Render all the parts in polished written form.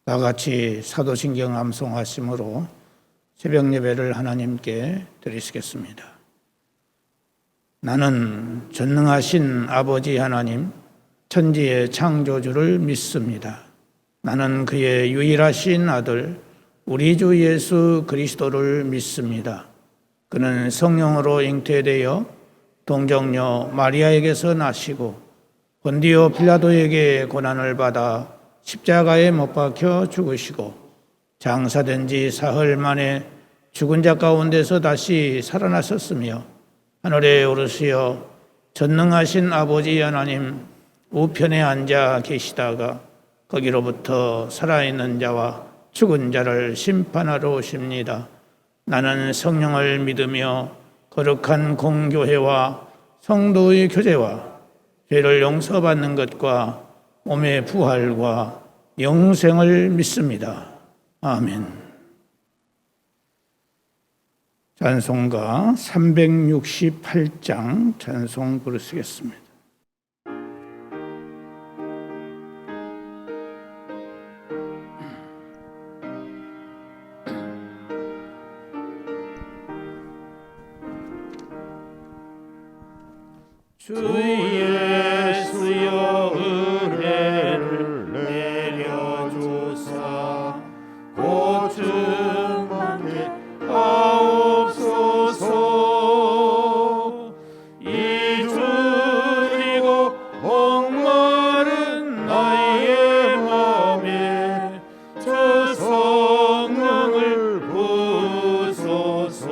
다같이 사도신경 암송하심으로 새벽 예배를 하나님께 드리시겠습니다. 나는 전능하신 아버지 하나님, 천지의 창조주를 믿습니다. 나는 그의 유일하신 아들 우리 주 예수 그리스도를 믿습니다. 그는 성령으로 잉태되어 동정녀 마리아에게서 나시고 본디오 빌라도에게 고난을 받아 십자가에 못 박혀 죽으시고 장사된 지 사흘 만에 죽은 자 가운데서 다시 살아나셨으며 하늘에 오르시어 전능하신 아버지 하나님 우편에 앉아 계시다가 거기로부터 살아있는 자와 죽은 자를 심판하러 오십니다. 나는 성령을 믿으며 거룩한 공교회와 성도의 교제와 죄를 용서받는 것과 몸의 부활과 영생을 믿습니다. 아멘. 찬송가 368장 찬송 부르시겠습니다. 주 예수여 은혜를 내려주사 고충만게 하옵소서. 이주리고 목마른 나의 맘에 저 성령을 부소서.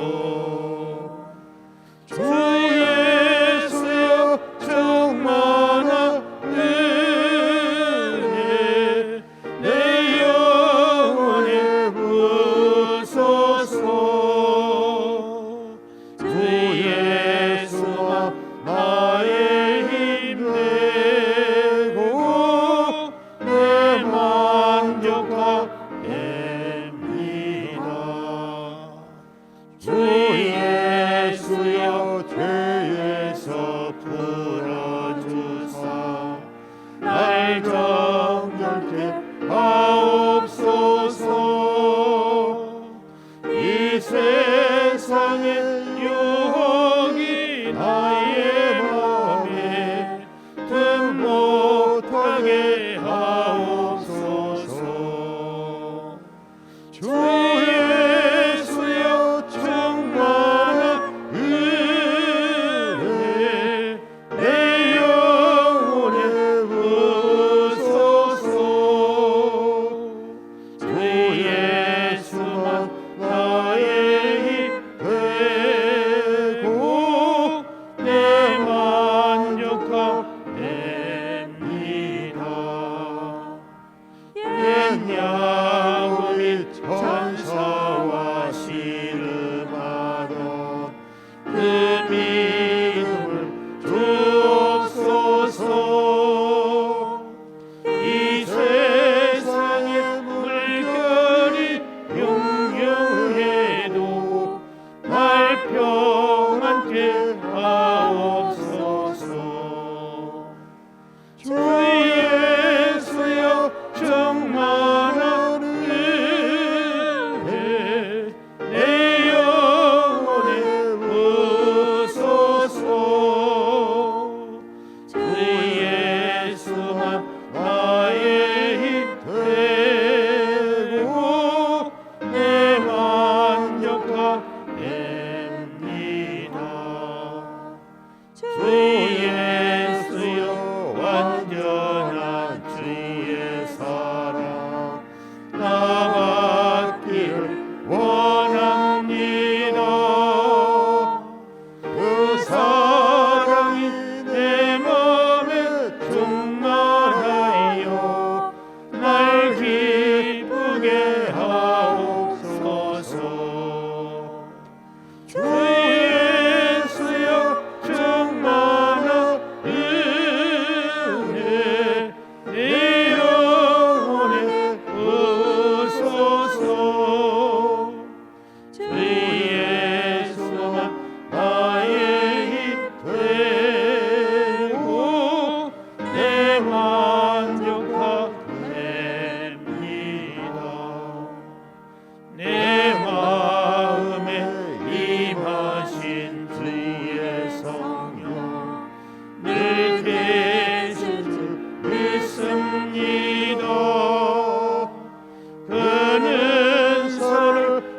예수만 나의 힘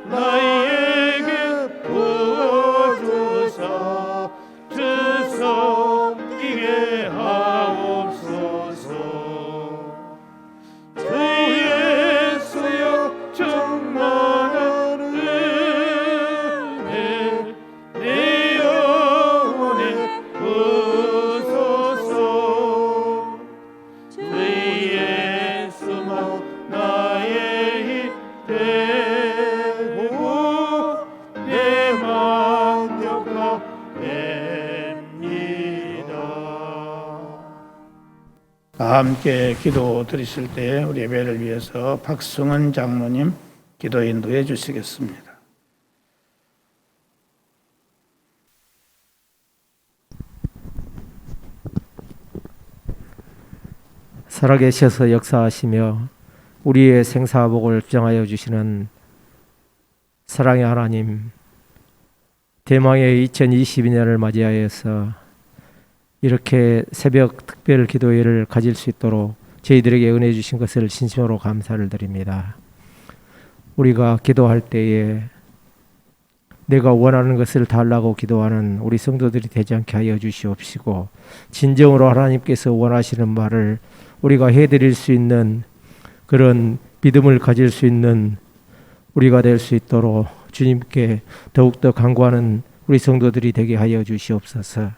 나에게 부어주사 주 섬기게 하옵소서. 주 예수여 충만한 은혜 내 영혼에 부소서. 주 예수만 나의 힘 되고 내 만족가 됩니다. 함께 기도 드리실 때 우리 예배를 위해서 박승은 장로님 기도 인도해 주시겠습니다. 살아계셔서 역사하시며 우리의 생사복을 주장하여 주시는 사랑의 하나님, 대망의 2022년을 맞이하여서 이렇게 새벽 특별 기도회를 가질 수 있도록 저희들에게 은혜 주신 것을 진심으로 감사를 드립니다. 우리가 기도할 때에 내가 원하는 것을 달라고 기도하는 우리 성도들이 되지 않게 하여 주시옵시고, 진정으로 하나님께서 원하시는 말을 우리가 해드릴 수 있는 그런 믿음을 가질 수 있는 우리가 될 수 있도록 주님께 더욱더 간구하는 우리 성도들이 되게 하여 주시옵소서.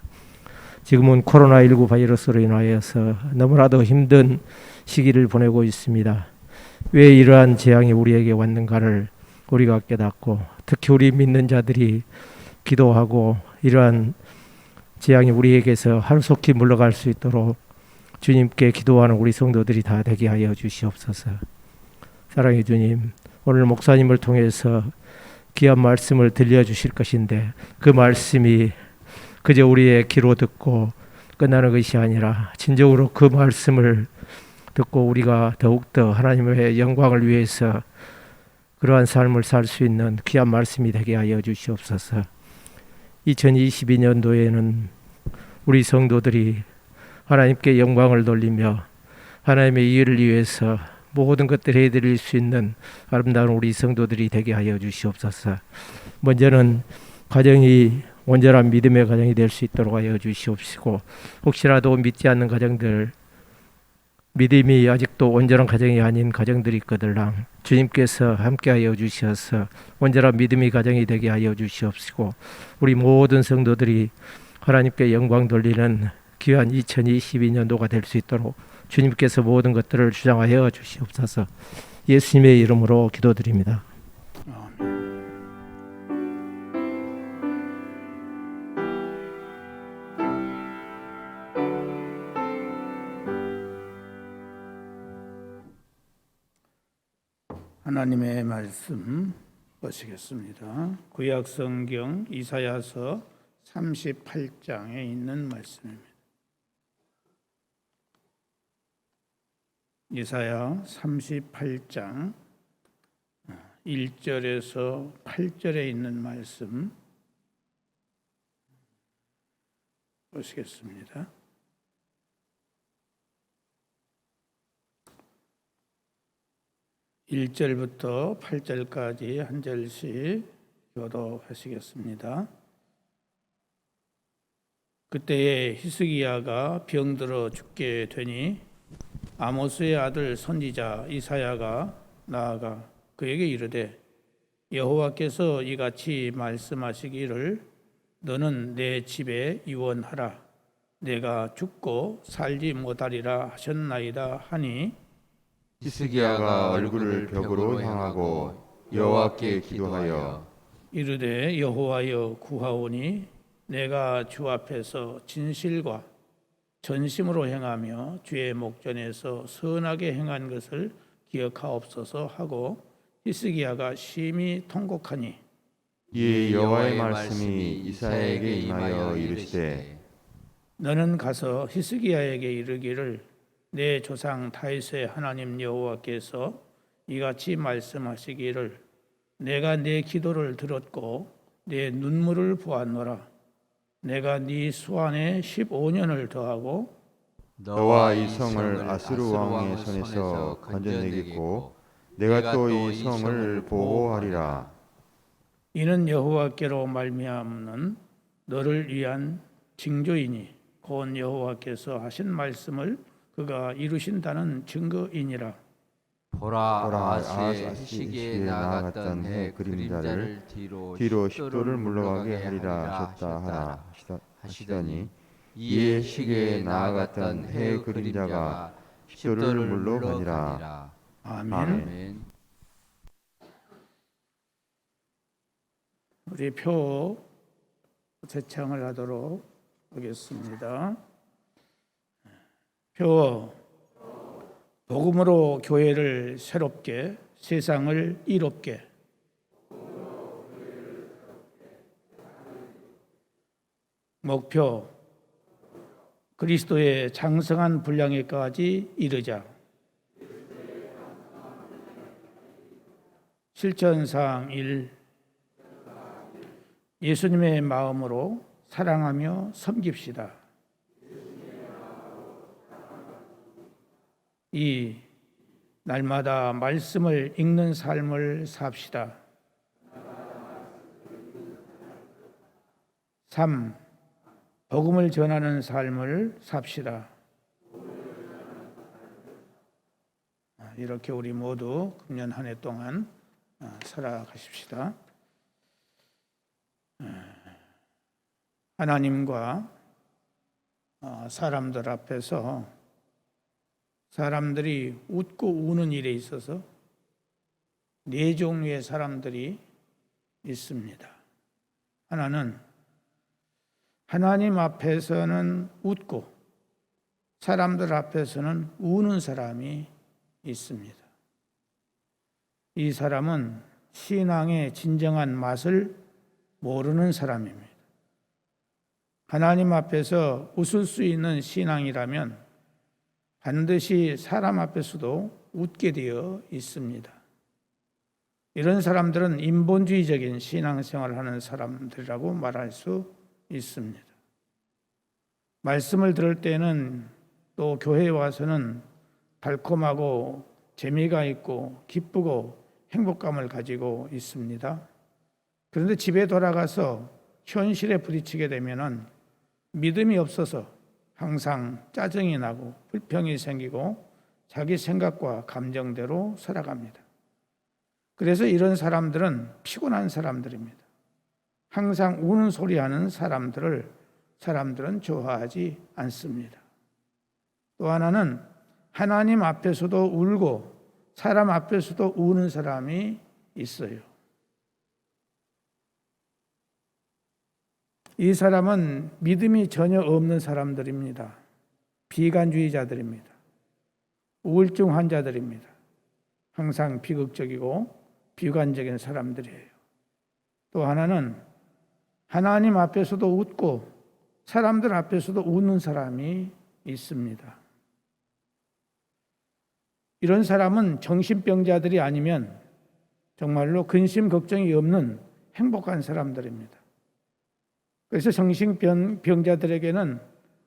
지금은 코로나19 바이러스로 인하여서 너무나도 힘든 시기를 보내고 있습니다. 왜 이러한 재앙이 우리에게 왔는가를 우리가 깨닫고, 특히 우리 믿는 자들이 기도하고 이러한 재앙이 우리에게서 하루속히 물러갈 수 있도록 주님께 기도하는 우리 성도들이 다 되게 하여 주시옵소서. 사랑의 주님, 오늘 목사님을 통해서 귀한 말씀을 들려주실 것인데, 그 말씀이 그저 우리의 귀로 듣고 끝나는 것이 아니라 진정으로 그 말씀을 듣고 우리가 더욱더 하나님의 영광을 위해서 그러한 삶을 살 수 있는 귀한 말씀이 되게 하여 주시옵소서. 2022년도에는 우리 성도들이 하나님께 영광을 돌리며 하나님의 일을 위해서 모든 것들을 해드릴 수 있는 아름다운 우리 성도들이 되게 하여 주시옵소서. 먼저는 가정이 온전한 믿음의 가정이 될 수 있도록 하여 주시옵시고, 혹시라도 믿지 않는 가정들, 믿음이 아직도 온전한 가정이 아닌 가정들이 있거들랑 주님께서 함께하여 주셔서 온전한 믿음의 가정이 되게 하여 주시옵시고, 우리 모든 성도들이 하나님께 영광 돌리는 귀한 2022년도가 될 수 있도록 주님께서 모든 것들을 주장하여 주시옵소서. 예수님의 이름으로 기도드립니다. 하나님의 말씀 보시겠습니다. 구약 성경 이사야서 38장에 있는 말씀입니다. 이사야 38장 1절에서 8절에 있는 말씀 보시겠습니다. (1절부터) (8절까지) 한 절씩 교도하시겠습니다. 그때에 히스기야가 병들어 죽게 되니 아모스의 아들 선지자 이사야가 나아가 그에게 이르되, 여호와께서 이같이 말씀하시기를 너는 내 집에 유언하라. 내가 죽고 살지 못하리라 하셨나이다 하니, 히스기야가 얼굴을 벽으로 향하고 여호와께 기도하여 이르되, 여호와여 구하오니 내가 주 앞에서 진실과 전심으로 행하며 주의 목전에서 선하게 행한 것을 기억하옵소서 하고, 히스기야가 심히 통곡하니 이에 여호와의 말씀이 이사야에게 임하여 이르시되, 너는 가서 히스기야에게 이르기를 내 조상 다윗의 하나님 여호와께서 이같이 말씀하시기를 내가 내 기도를 들었고 내 눈물을 보았노라. 내가 네 수완에 15년을 더하고 너와 이 성을 아스루 왕의 손에서 건져내겠고 내가 또 이 성을 보호하리라. 이는 여호와께로 말미암는 너를 위한 징조이니 곧 여호와께서 하신 말씀을 그가 이루신다는 증거이니라. 보라 아스의 시기에 나아갔던 해 그림자를 뒤로 십도를 물러가게 하리라 하셨다 하시더니 이에 시기에 나아갔던 해 그림자가 십도를 물러가니라. 아멘. 우리 표 제창을 하도록 하겠습니다. 표 복음으로 교회를 새롭게, 세상을 이롭게. 목표 그리스도의 장성한 분량에까지 이르자. 실천사항 1. 예수님의 마음으로 사랑하며 섬깁시다. 2. 날마다 말씀을 읽는 삶을 삽시다. 3. 복음을 전하는 삶을 삽시다. 이렇게 우리 모두 금년 한 해 동안 살아가십시다. 하나님과 사람들 앞에서 사람들이 웃고 우는 일에 있어서 네 종류의 사람들이 있습니다. 하나는 하나님 앞에서는 웃고 사람들 앞에서는 우는 사람이 있습니다. 이 사람은 신앙의 진정한 맛을 모르는 사람입니다. 하나님 앞에서 웃을 수 있는 신앙이라면 반드시 사람 앞에서도 웃게 되어 있습니다. 이런 사람들은 인본주의적인 신앙생활을 하는 사람들이라고 말할 수 있습니다. 말씀을 들을 때는 또 교회에 와서는 달콤하고 재미가 있고 기쁘고 행복감을 가지고 있습니다. 그런데 집에 돌아가서 현실에 부딪히게 되면은 믿음이 없어서 항상 짜증이 나고 불평이 생기고 자기 생각과 감정대로 살아갑니다. 그래서 이런 사람들은 피곤한 사람들입니다. 항상 우는 소리 하는 사람들은 좋아하지 않습니다. 또 하나는 하나님 앞에서도 울고 사람 앞에서도 우는 사람이 있어요. 이 사람은 믿음이 전혀 없는 사람들입니다. 비관주의자들입니다. 우울증 환자들입니다. 항상 비극적이고 비관적인 사람들이에요. 또 하나는 하나님 앞에서도 웃고 사람들 앞에서도 웃는 사람이 있습니다. 이런 사람은 정신병자들이 아니면 정말로 근심 걱정이 없는 행복한 사람들입니다. 그래서 정신병자들에게는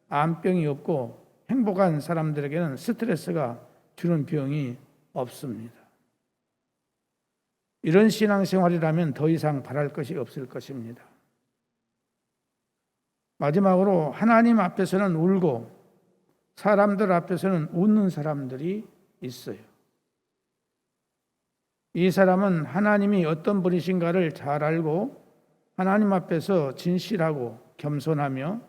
암병이 없고 행복한 사람들에게는 스트레스가 주는 병이 없습니다. 이런 신앙생활이라면 더 이상 바랄 것이 없을 것입니다. 마지막으로 하나님 앞에서는 울고 사람들 앞에서는 웃는 사람들이 있어요. 이 사람은 하나님이 어떤 분이신가를 잘 알고 하나님 앞에서 진실하고 겸손하며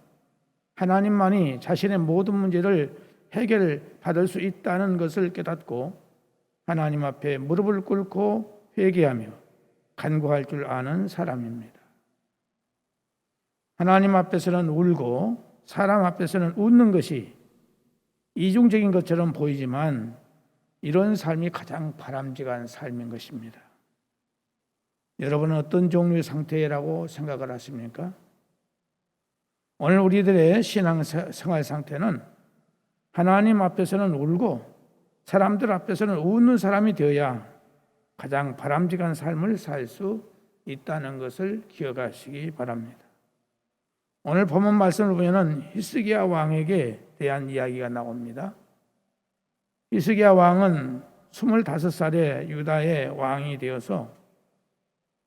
하나님만이 자신의 모든 문제를 해결받을 수 있다는 것을 깨닫고 하나님 앞에 무릎을 꿇고 회개하며 간구할 줄 아는 사람입니다. 하나님 앞에서는 울고 사람 앞에서는 웃는 것이 이중적인 것처럼 보이지만 이런 삶이 가장 바람직한 삶인 것입니다. 여러분은 어떤 종류의 상태라고 생각을 하십니까? 오늘 우리들의 신앙생활 상태는 하나님 앞에서는 울고 사람들 앞에서는 웃는 사람이 되어야 가장 바람직한 삶을 살 수 있다는 것을 기억하시기 바랍니다. 오늘 본문 말씀을 보면 히스기야 왕에게 대한 이야기가 나옵니다. 히스기야 왕은 25살에 유다의 왕이 되어서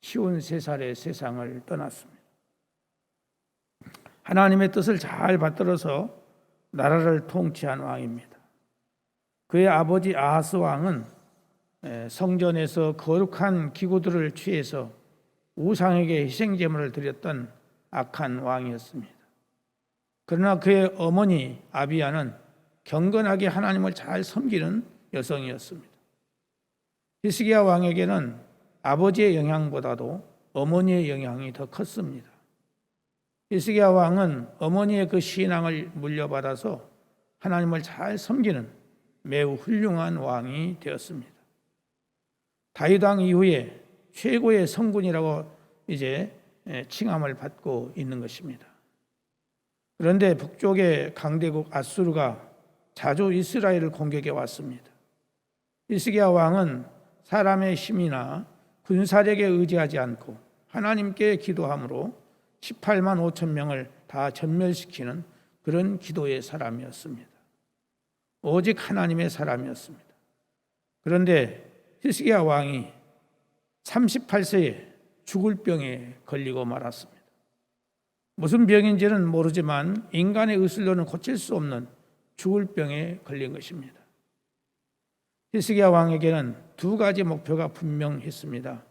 쉬운 3살에 세상을 떠났습니다. 하나님의 뜻을 잘 받들어서 나라를 통치한 왕입니다. 그의 아버지 아하스 왕은 성전에서 거룩한 기구들을 취해서 우상에게 희생제물을 드렸던 악한 왕이었습니다. 그러나 그의 어머니 아비야는 경건하게 하나님을 잘 섬기는 여성이었습니다. 히스기야 왕에게는 아버지의 영향보다도 어머니의 영향이 더 컸습니다. 히스기야 왕은 어머니의 그 신앙을 물려받아서 하나님을 잘 섬기는 매우 훌륭한 왕이 되었습니다. 다윗 왕 이후에 최고의 성군이라고 이제 칭함을 받고 있는 것입니다. 그런데 북쪽의 강대국 아수르가 자주 이스라엘을 공격해 왔습니다. 히스기야 왕은 사람의 힘이나 군사력에 의지하지 않고 하나님께 기도함으로 18만 5천 명을 다 전멸시키는 그런 기도의 사람이었습니다. 오직 하나님의 사람이었습니다. 그런데 히스기야 왕이 38세에 죽을 병에 걸리고 말았습니다. 무슨 병인지는 모르지만 인간의 의술로는 고칠 수 없는 죽을 병에 걸린 것입니다. 히스기야 왕에게는 2가지 목표가 분명했습니다.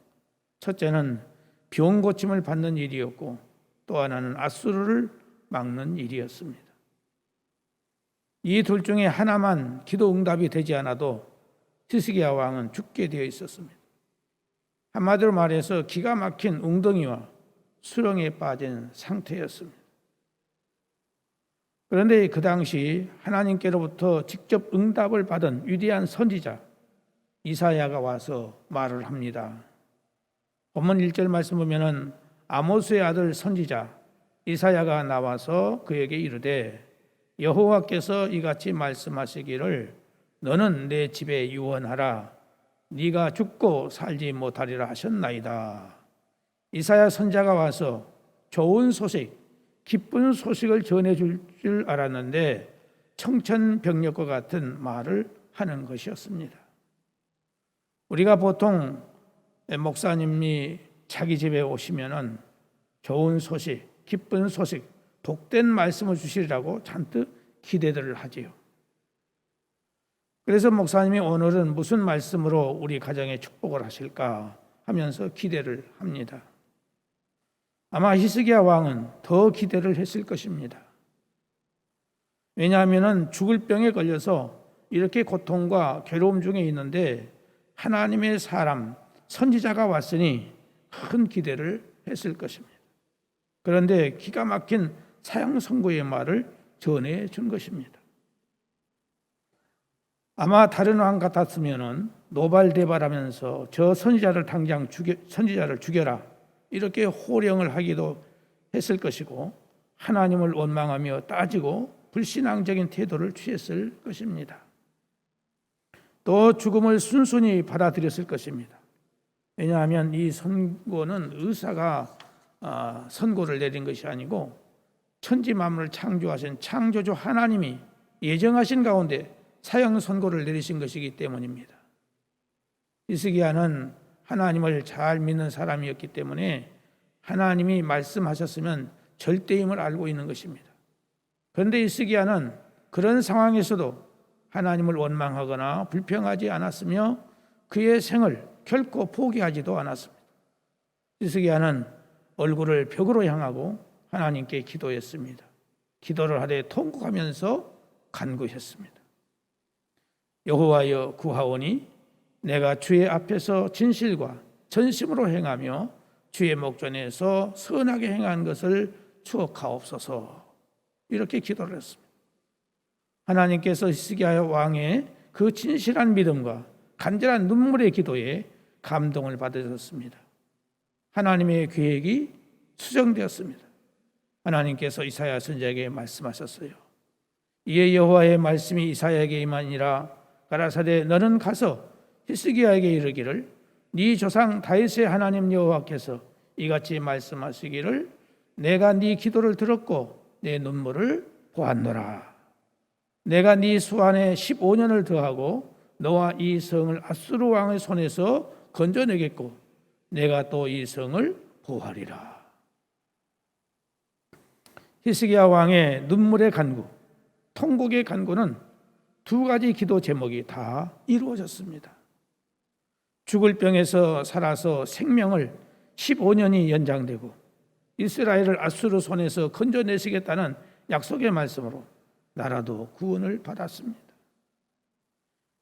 첫째는 병 고침을 받는 일이었고 또 하나는 아수르를 막는 일이었습니다. 이 둘 중에 하나만 기도 응답이 되지 않아도 히스기야 왕은 죽게 되어 있었습니다. 한마디로 말해서 기가 막힌 웅덩이와 수렁에 빠진 상태였습니다. 그런데 그 당시 하나님께로부터 직접 응답을 받은 위대한 선지자 이사야가 와서 말을 합니다. 본문 1절 말씀 보면은 아모스의 아들 선지자 이사야가 나와서 그에게 이르되 여호와께서 이같이 말씀하시기를 너는 내 집에 유언하라 네가 죽고 살지 못하리라 하셨나이다. 이사야 선지자가 와서 좋은 소식, 기쁜 소식을 전해줄 줄 알았는데 청천벽력과 같은 말을 하는 것이었습니다. 우리가 보통 목사님이 자기 집에 오시면은 좋은 소식, 기쁜 소식, 복된 말씀을 주시리라고 잔뜩 기대들을 하지요. 그래서 목사님이 오늘은 무슨 말씀으로 우리 가정에 축복을 하실까 하면서 기대를 합니다. 아마 히스기야 왕은 더 기대를 했을 것입니다. 왜냐하면 죽을 병에 걸려서 이렇게 고통과 괴로움 중에 있는데 하나님의 사람, 선지자가 왔으니 큰 기대를 했을 것입니다. 그런데 기가 막힌 사형 선고의 말을 전해 준 것입니다. 아마 다른 왕 같았으면 노발대발하면서 저 선지자를 당장 선지자를 죽여라 이렇게 호령을 하기도 했을 것이고 하나님을 원망하며 따지고 불신앙적인 태도를 취했을 것입니다. 또 죽음을 순순히 받아들였을 것입니다. 왜냐하면 이 선고는 의사가 선고를 내린 것이 아니고 천지 만물을 창조하신 창조주 하나님이 예정하신 가운데 사형 선고를 내리신 것이기 때문입니다. 히스기야는 하나님을 잘 믿는 사람이었기 때문에 하나님이 말씀하셨으면 절대임을 알고 있는 것입니다. 그런데 히스기야는 그런 상황에서도 하나님을 원망하거나 불평하지 않았으며 그의 생을 결코 포기하지도 않았습니다. 히스기야는 얼굴을 벽으로 향하고 하나님께 기도했습니다. 기도를 하되 통곡하면서 간구했습니다. 여호와여 구하오니 내가 주의 앞에서 진실과 전심으로 행하며 주의 목전에서 선하게 행한 것을 추억하옵소서. 이렇게 기도를 했습니다. 하나님께서 히스기야 왕의 그 진실한 믿음과 간절한 눈물의 기도에 감동을 받으셨습니다. 하나님의 계획이 수정되었습니다. 하나님께서 이사야 선지자에게 말씀하셨어요. 이에 여호와의 말씀이 이사야에게 임하니라. 가라사대 너는 가서 히스기야에게 이르기를 네 조상 다윗의 하나님 여호와께서 이같이 말씀하시기를 내가 네 기도를 들었고 내 눈물을 보았노라. 내가 네 수완에 15년을 더하고 너와 이 성을 아수르 왕의 손에서 건져내겠고 내가 또 이 성을 보호하리라. 히스기야 왕의 눈물의 간구, 통곡의 간구는 두 가지 기도 제목이 다 이루어졌습니다. 죽을 병에서 살아서 생명을 15년이 연장되고 이스라엘을 아수르 손에서 건져내시겠다는 약속의 말씀으로 나라도 구원을 받았습니다.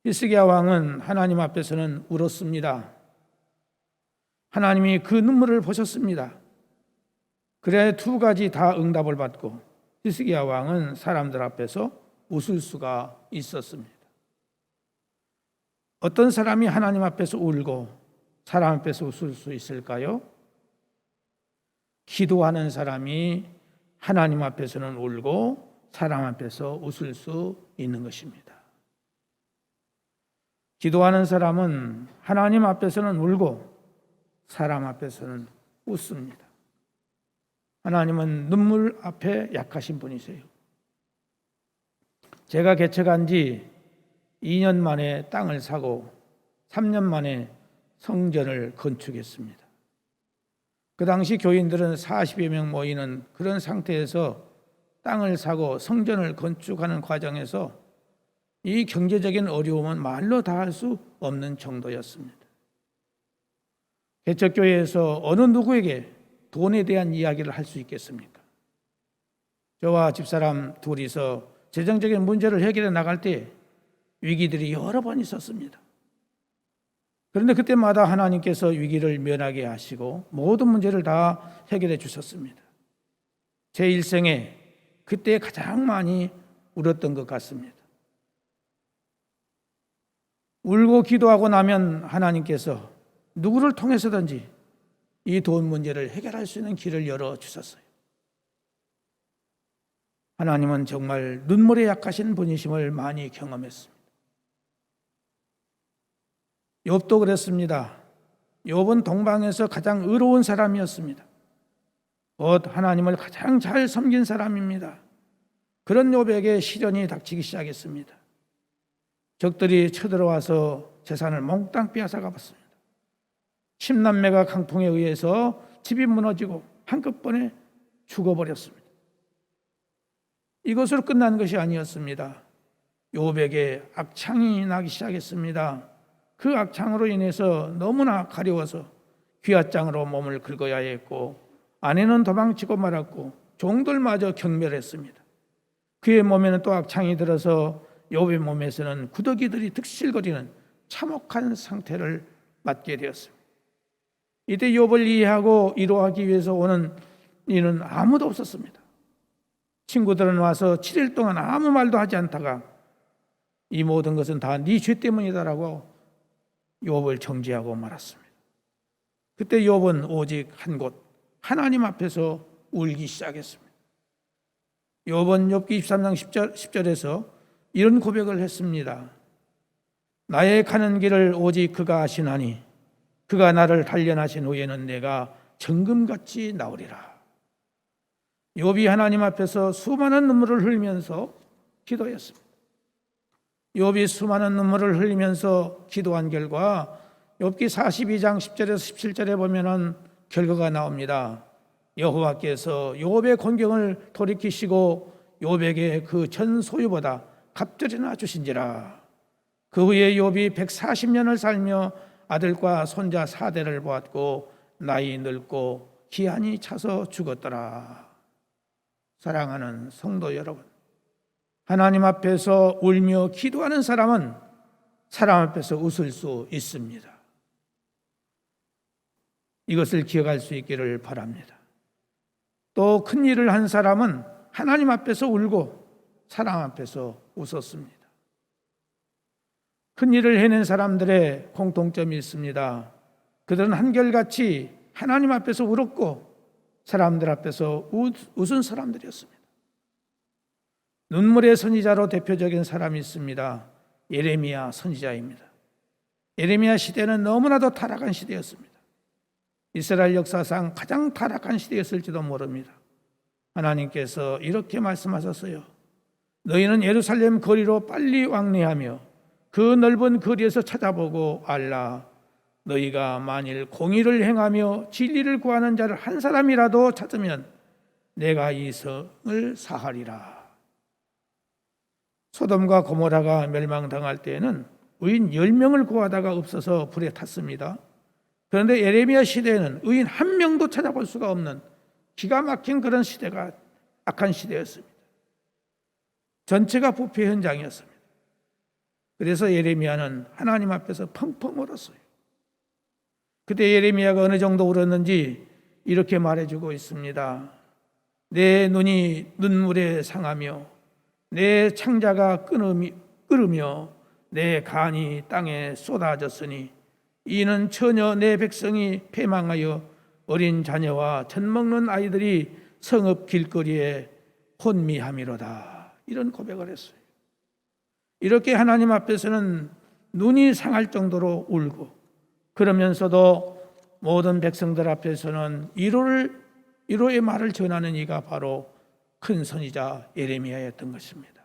히스기야 왕은 하나님 앞에서는 울었습니다. 하나님이 그 눈물을 보셨습니다. 그래 두 가지 다 응답을 받고 히스기야 왕은 사람들 앞에서 웃을 수가 있었습니다. 어떤 사람이 하나님 앞에서 울고 사람 앞에서 웃을 수 있을까요? 기도하는 사람이 하나님 앞에서는 울고 사람 앞에서 웃을 수 있는 것입니다. 기도하는 사람은 하나님 앞에서는 울고 사람 앞에서는 웃습니다. 하나님은 눈물 앞에 약하신 분이세요. 제가 개척한 지 2년 만에 땅을 사고 3년 만에 성전을 건축했습니다. 그 당시 교인들은 40여 명 모이는 그런 상태에서 땅을 사고 성전을 건축하는 과정에서 이 경제적인 어려움은 말로 다 할 수 없는 정도였습니다. 개척교회에서 어느 누구에게 돈에 대한 이야기를 할 수 있겠습니까? 저와 집사람 둘이서 재정적인 문제를 해결해 나갈 때 위기들이 여러 번 있었습니다. 그런데 그때마다 하나님께서 위기를 면하게 하시고 모든 문제를 다 해결해 주셨습니다. 제 일생에 그때 가장 많이 울었던 것 같습니다. 울고 기도하고 나면 하나님께서 누구를 통해서든지 이 돈 문제를 해결할 수 있는 길을 열어주셨어요. 하나님은 정말 눈물에 약하신 분이심을 많이 경험했습니다. 욥도 그랬습니다. 욥은 동방에서 가장 의로운 사람이었습니다. 곧 하나님을 가장 잘 섬긴 사람입니다. 그런 욥에게 시련이 닥치기 시작했습니다. 적들이 쳐들어와서 재산을 몽땅 빼앗아가 봤습니다. 10남매가 강풍에 의해서 집이 무너지고 한꺼번에 죽어버렸습니다. 이것으로 끝난 것이 아니었습니다. 욥에게 악창이 나기 시작했습니다. 그 악창으로 인해서 너무나 가려워서 귀앗장으로 몸을 긁어야 했고 아내는 도망치고 말았고 종들마저 경멸했습니다. 그의 몸에는 또 악창이 들어서 욥의 몸에서는 구더기들이 득실거리는 참혹한 상태를 맞게 되었습니다. 이때 욥을 이해하고 위로하기 위해서 오는 이는 아무도 없었습니다. 친구들은 와서 7일 동안 아무 말도 하지 않다가 이 모든 것은 다 네 죄 때문이다라고 욥을 정죄하고 말았습니다. 그때 욥은 오직 한 곳 하나님 앞에서 울기 시작했습니다. 욥은 욥기 23장 10절에서 이런 고백을 했습니다. 나의 가는 길을 오직 그가 아시나니 그가 나를 단련하신 후에는 내가 정금같이 나오리라. 욥이 하나님 앞에서 수많은 눈물을 흘리면서 기도했습니다. 욥이 수많은 눈물을 흘리면서 기도한 결과 욥기 42장 10절에서 17절에 보면은 결과가 나옵니다. 여호와께서 욥의 곤경을 돌이키시고 욥에게 그 전 소유보다 갑절이나 주신지라. 그 후에 욥이 140년을 살며 아들과 손자 4대를 보았고 나이 늙고 기한이 차서 죽었더라. 사랑하는 성도 여러분, 하나님 앞에서 울며 기도하는 사람은 사람 앞에서 웃을 수 있습니다. 이것을 기억할 수 있기를 바랍니다. 또 큰 일을 한 사람은 하나님 앞에서 울고 사람 앞에서 웃었습니다. 큰 일을 해낸 사람들의 공통점이 있습니다. 그들은 한결같이 하나님 앞에서 울었고 사람들 앞에서 웃은 사람들이었습니다. 눈물의 선지자로 대표적인 사람이 있습니다. 예레미야 선지자입니다. 예레미야 시대는 너무나도 타락한 시대였습니다. 이스라엘 역사상 가장 타락한 시대였을지도 모릅니다. 하나님께서 이렇게 말씀하셨어요. 너희는 예루살렘 거리로 빨리 왕래하며 그 넓은 거리에서 찾아보고 알라. 너희가 만일 공의를 행하며 진리를 구하는 자를 한 사람이라도 찾으면 내가 이 성을 사하리라. 소돔과 고모라가 멸망당할 때에는 의인 10명을 구하다가 없어서 불에 탔습니다. 그런데 예레미야 시대에는 의인 한 명도 찾아볼 수가 없는 기가 막힌 그런 시대가 악한 시대였습니다. 전체가 부패 현장이었습니다. 그래서 예레미야는 하나님 앞에서 펑펑 울었어요. 그때 예레미야가 어느 정도 울었는지 이렇게 말해주고 있습니다. 내 눈이 눈물에 상하며 내 창자가 끓으며 내 간이 땅에 쏟아졌으니 이는 처녀 내 백성이 패망하여 어린 자녀와 젖 먹는 아이들이 성읍 길거리에 혼미함이로다. 이런 고백을 했어요. 이렇게 하나님 앞에서는 눈이 상할 정도로 울고, 그러면서도 모든 백성들 앞에서는 위로의 말을 전하는 이가 바로 큰 선지자 예레미야였던 것입니다.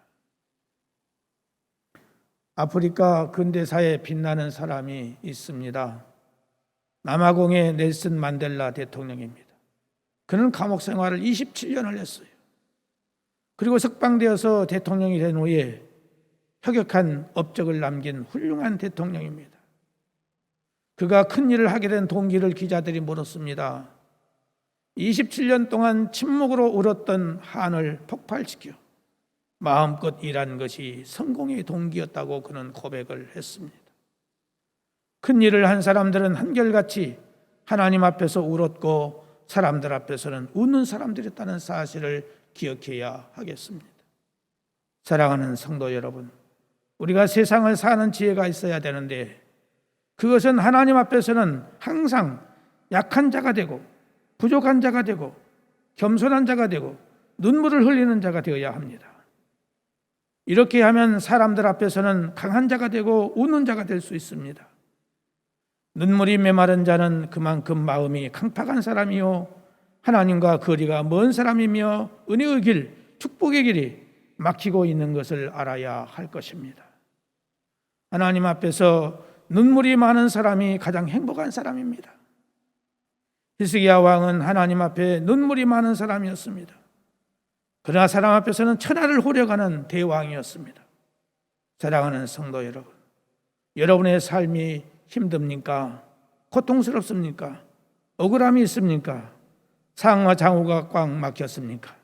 아프리카 근대사에 빛나는 사람이 있습니다. 남아공의 넬슨 만델라 대통령입니다. 그는 감옥 생활을 27년을 했어요. 그리고 석방되어서 대통령이 된 후에 혁혁한 업적을 남긴 훌륭한 대통령입니다. 그가 큰 일을 하게 된 동기를 기자들이 물었습니다. 27년 동안 침묵으로 울었던 한을 폭발시켜 마음껏 일한 것이 성공의 동기였다고 그는 고백을 했습니다. 큰 일을 한 사람들은 한결같이 하나님 앞에서 울었고 사람들 앞에서는 웃는 사람들이었다는 사실을 기억해야 하겠습니다. 사랑하는 성도 여러분, 우리가 세상을 사는 지혜가 있어야 되는데 그것은 하나님 앞에서는 항상 약한 자가 되고 부족한 자가 되고 겸손한 자가 되고 눈물을 흘리는 자가 되어야 합니다. 이렇게 하면 사람들 앞에서는 강한 자가 되고 웃는 자가 될 수 있습니다. 눈물이 메마른 자는 그만큼 마음이 강팍한 사람이요 하나님과 거리가 먼 사람이며 은혜의 길, 축복의 길이 막히고 있는 것을 알아야 할 것입니다. 하나님 앞에서 눈물이 많은 사람이 가장 행복한 사람입니다. 히스기야 왕은 하나님 앞에 눈물이 많은 사람이었습니다. 그러나 사람 앞에서는 천하를 호려가는 대왕이었습니다. 사랑하는 성도 여러분, 여러분의 삶이 힘듭니까? 고통스럽습니까? 억울함이 있습니까? 상과 장후가 꽉 막혔습니까?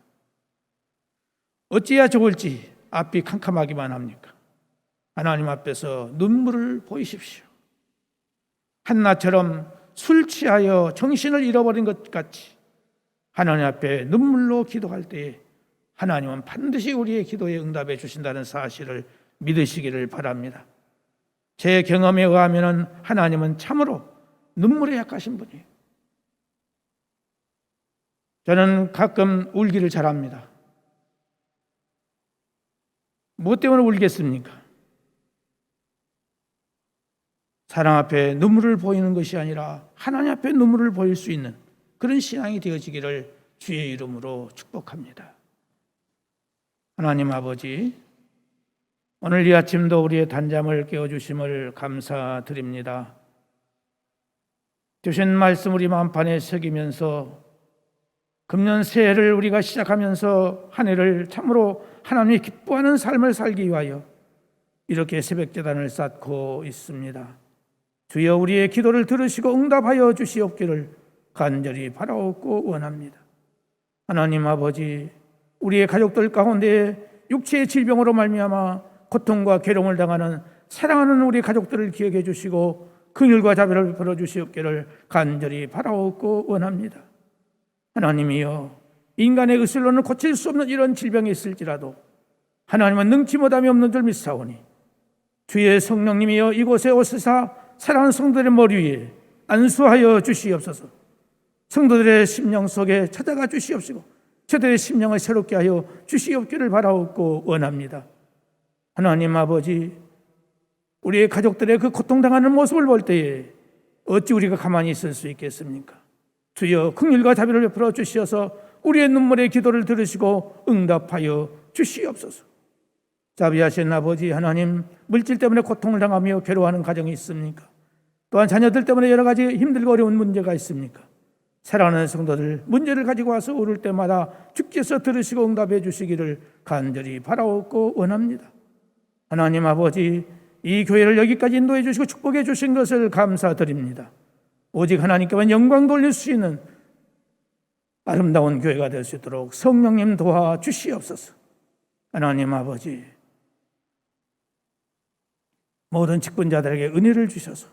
어찌해야 좋을지 앞이 캄캄하기만 합니까? 하나님 앞에서 눈물을 보이십시오. 한나처럼 술 취하여 정신을 잃어버린 것 같이 하나님 앞에 눈물로 기도할 때에 하나님은 반드시 우리의 기도에 응답해 주신다는 사실을 믿으시기를 바랍니다. 제 경험에 의하면 하나님은 참으로 눈물에 약하신 분이에요. 저는 가끔 울기를 잘합니다. 무엇 때문에 울겠습니까? 사랑 앞에 눈물을 보이는 것이 아니라 하나님 앞에 눈물을 보일 수 있는 그런 신앙이 되어지기를 주의 이름으로 축복합니다. 하나님 아버지, 오늘 이 아침도 우리의 단잠을 깨워주심을 감사드립니다. 주신 말씀 우리 마음판에 새기면서 금년 새해를 우리가 시작하면서 한 해를 참으로 하나님이 기뻐하는 삶을 살기 위하여 이렇게 새벽제단을 쌓고 있습니다. 주여 우리의 기도를 들으시고 응답하여 주시옵기를 간절히 바라옵고 원합니다. 하나님 아버지, 우리의 가족들 가운데 육체의 질병으로 말미암아 고통과 괴로움을 당하는 사랑하는 우리 가족들을 기억해 주시고 긍휼과 자비를 베풀어 주시옵기를 간절히 바라옵고 원합니다. 하나님이여, 인간의 의술로는 고칠 수 없는 이런 질병이 있을지라도 하나님은 능치 못함이 없는 줄 믿사오니 주의 성령님이여 이곳에 오시사 사랑하는 성도들의 머리 위에 안수하여 주시옵소서. 성도들의 심령 속에 찾아가 주시옵시고 저들의 심령을 새롭게 하여 주시옵기를 바라옵고 원합니다. 하나님 아버지, 우리의 가족들의 그 고통당하는 모습을 볼 때에 어찌 우리가 가만히 있을 수 있겠습니까? 주여 긍휼과 자비를 베풀어 주시어서 우리의 눈물의 기도를 들으시고 응답하여 주시옵소서. 자비하신 아버지 하나님, 물질 때문에 고통을 당하며 괴로워하는 가정이 있습니까? 또한 자녀들 때문에 여러 가지 힘들고 어려운 문제가 있습니까? 사랑하는 성도들, 문제를 가지고 와서 오를 때마다 주께서 들으시고 응답해 주시기를 간절히 바라옵고 원합니다. 하나님 아버지, 이 교회를 여기까지 인도해 주시고 축복해 주신 것을 감사드립니다. 오직 하나님께만 영광 돌릴 수 있는 아름다운 교회가 될 수 있도록 성령님 도와주시옵소서. 하나님 아버지, 모든 직분자들에게 은혜를 주셔서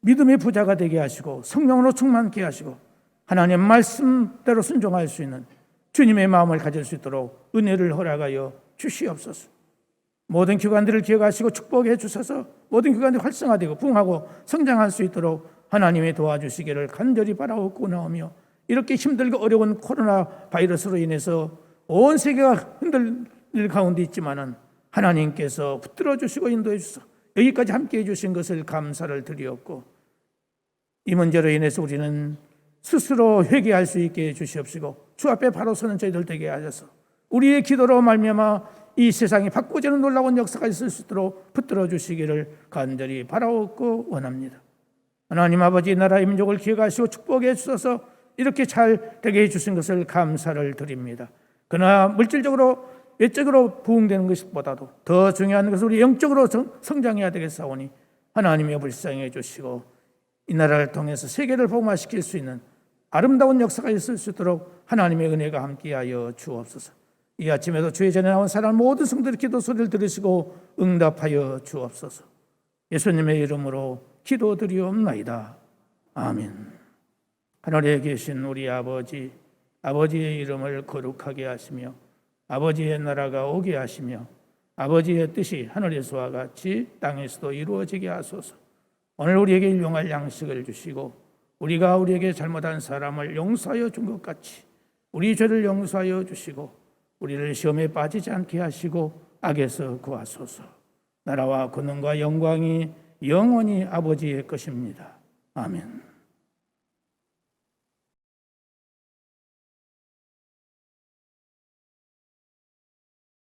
믿음의 부자가 되게 하시고 성령으로 충만케 하시고 하나님 말씀대로 순종할 수 있는 주님의 마음을 가질 수 있도록 은혜를 허락하여 주시옵소서. 모든 기관들을 기억하시고 축복해 주셔서 모든 기관들이 활성화되고 부흥하고 성장할 수 있도록 하나님의 도와주시기를 간절히 바라옵고 나오며, 이렇게 힘들고 어려운 코로나 바이러스로 인해서 온 세계가 흔들릴 가운데 있지만은 하나님께서 붙들어 주시고 인도해 주셔서 여기까지 함께해 주신 것을 감사를 드리옵고, 이 문제로 인해서 우리는 스스로 회개할 수 있게 해주시옵시고 주 앞에 바로 서는 저희들 되게 하셔서 우리의 기도로 말미암아 이 세상이 바꾸지는 놀라운 역사가 있을 수 있도록 붙들어 주시기를 간절히 바라옵고 원합니다. 하나님 아버지, 나라의 민족을 기억하시고 축복해 주셔서 이렇게 잘 되게 해주신 것을 감사를 드립니다. 그러나 물질적으로 외적으로 부흥되는 것보다도 더 중요한 것은 우리 영적으로 성장해야 되겠사오니 하나님이 불쌍해 주시고 이 나라를 통해서 세계를 복음화시킬 수 있는 아름다운 역사가 있을 수 있도록 하나님의 은혜가 함께하여 주옵소서. 이 아침에도 주의 전에 나온 사람 모든 성도의 기도 소리를 들으시고 응답하여 주옵소서. 예수님의 이름으로 기도드리옵나이다. 아멘. 하늘에 계신 우리 아버지, 아버지의 이름을 거룩하게 하시며 아버지의 나라가 오게 하시며 아버지의 뜻이 하늘에서와 같이 땅에서도 이루어지게 하소서. 오늘 우리에게 일용할 양식을 주시고 우리가 우리에게 잘못한 사람을 용서하여 준 것 같이 우리 죄를 용서하여 주시고 우리를 시험에 빠지지 않게 하시고 악에서 구하소서. 나라와 권능과 영광이 영원히 아버지의 것입니다. 아멘.